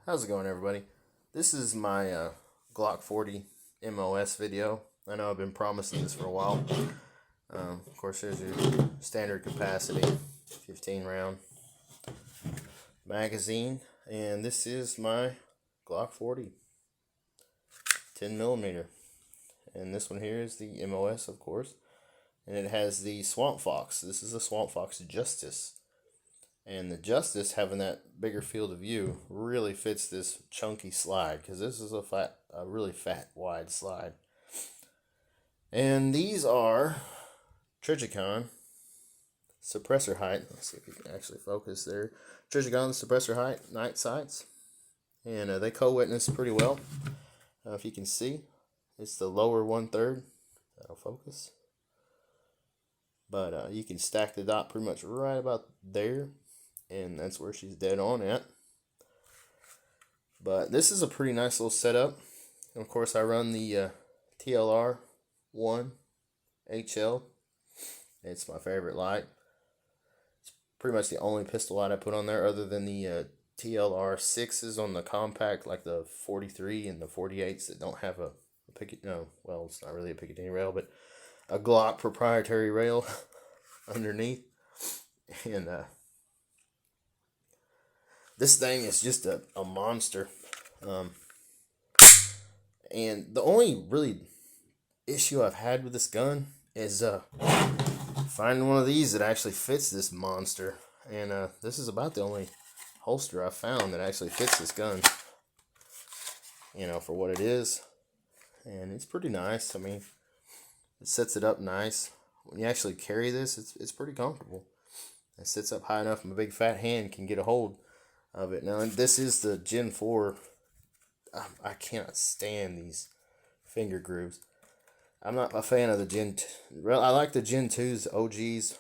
How's it going, everybody? This is my Glock 40 MOS video. I know I've been promising this for a while. Of course, there's your standard capacity 15 round magazine, and this is my Glock 40 10 millimeter, and this one here is the MOS, of course, and it has the Swamp Fox. This is a Swamp Fox Justice. And the Justice, having that bigger field of view, really fits this chunky slide, because this is a really fat, wide slide. And these are Trijicon suppressor height. Let's see if you can actually focus there. Trijicon suppressor height night sights, and they co-witness pretty well. If you can see, it's the lower 1/3 that'll focus. But you can stack the dot pretty much right about there. And that's where she's dead on at. But this is a pretty nice little setup. And of course, I run the TLR 1 HL. It's my favorite light. It's pretty much the only pistol light I put on there, other than the TLR 6s on the compact, like the 43 and the 48s that don't have a Picatinny. No, well, it's not really a Picatinny rail, but a Glock proprietary rail underneath. And this thing is just a monster. And the only really issue I've had with this gun is finding one of these that actually fits this monster. And this is about the only holster I've found that actually fits this gun, you know, for what it is. And it's pretty nice. I mean, it sets it up nice. When you actually carry this, it's pretty comfortable. It sits up high enough my big fat hand can get a hold of it. Now, this is the Gen 4. I cannot stand these finger grooves. I'm not a fan of the Gen 2. I like the Gen 2s, OGs,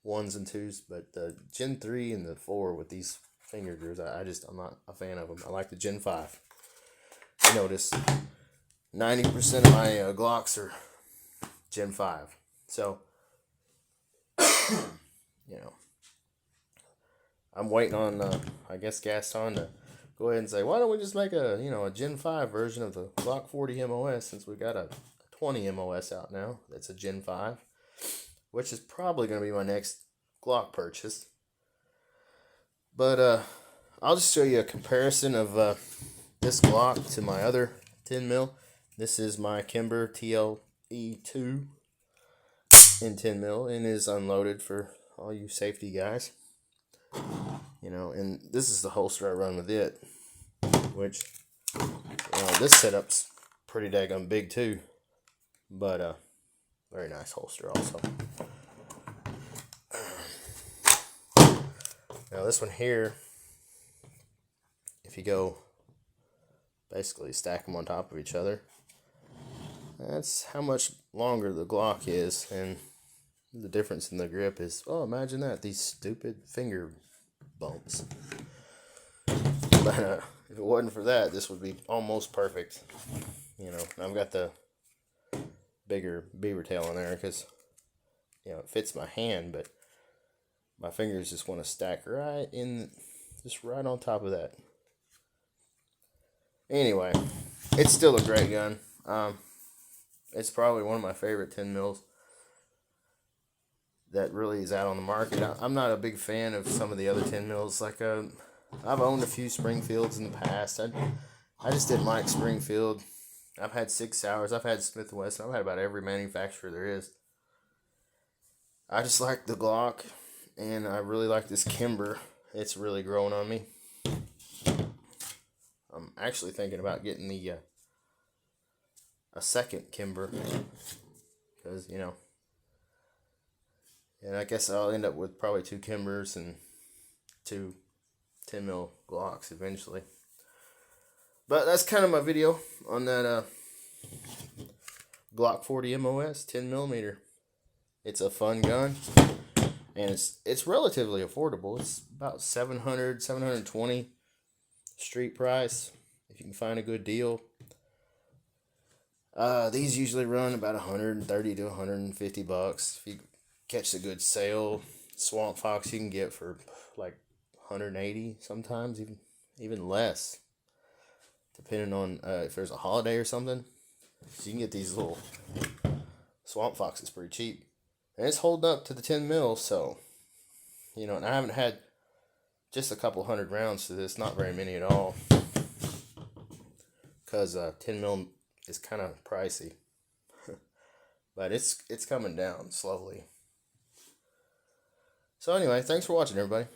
1s and 2s, but the Gen 3 and the 4 with these finger grooves, I'm not a fan of them. I like the Gen 5. I notice 90% of my Glocks are Gen 5. So, you know, I'm waiting on, I guess, Gaston to go ahead and say, why don't we just make a Gen 5 version of the Glock 40 MOS, since we got a 20 MOS out now that's a Gen 5, which is probably going to be my next Glock purchase. But I'll just show you a comparison of this Glock to my other 10 mil. This is my Kimber TLE2 in 10 mil, and is unloaded for all you safety guys. You know, and this is the holster I run with it, which, this setup's pretty daggone big too, but very nice holster also. Now this one here, if you go basically stack them on top of each other, that's how much longer the Glock is, and the difference in the grip is, oh, imagine that, these stupid finger bumps. But if it wasn't for that, this would be almost perfect. You know, I've got the bigger beaver tail on there because, you know, it fits my hand, but my fingers just want to stack right in, just right on top of that. Anyway, it's still a great gun. It's probably one of my favorite 10 mils that really is out on the market. I'm not a big fan of some of the other 10 mils. Like, I've owned a few Springfields in the past. I just didn't like Springfield. I've had 6 Sauers. I've had Smith & Wesson. I've had about every manufacturer there is. I just like the Glock, and I really like this Kimber. It's really growing on me. I'm actually thinking about getting the a second Kimber, because, you know, and I guess I'll end up with probably 2 Kimbers and 2 10 mil Glocks eventually. But that's kind of my video on that Glock 40 MOS 10 millimeter. It's a fun gun, and it's relatively affordable. It's about $700, $720 street price if you can find a good deal. These usually run about $130 to $150 if you catch a good sale. Swamp Fox you can get for like 180 sometimes, even less. depending on if there's a holiday or something. So you can get these little Swamp Foxes pretty cheap. And it's holding up to the 10 mil, so, you know, and I haven't had just a couple hundred rounds to this, not very many at all. Because 10 mil is kind of pricey. But it's coming down slowly. So anyway, thanks for watching, everybody.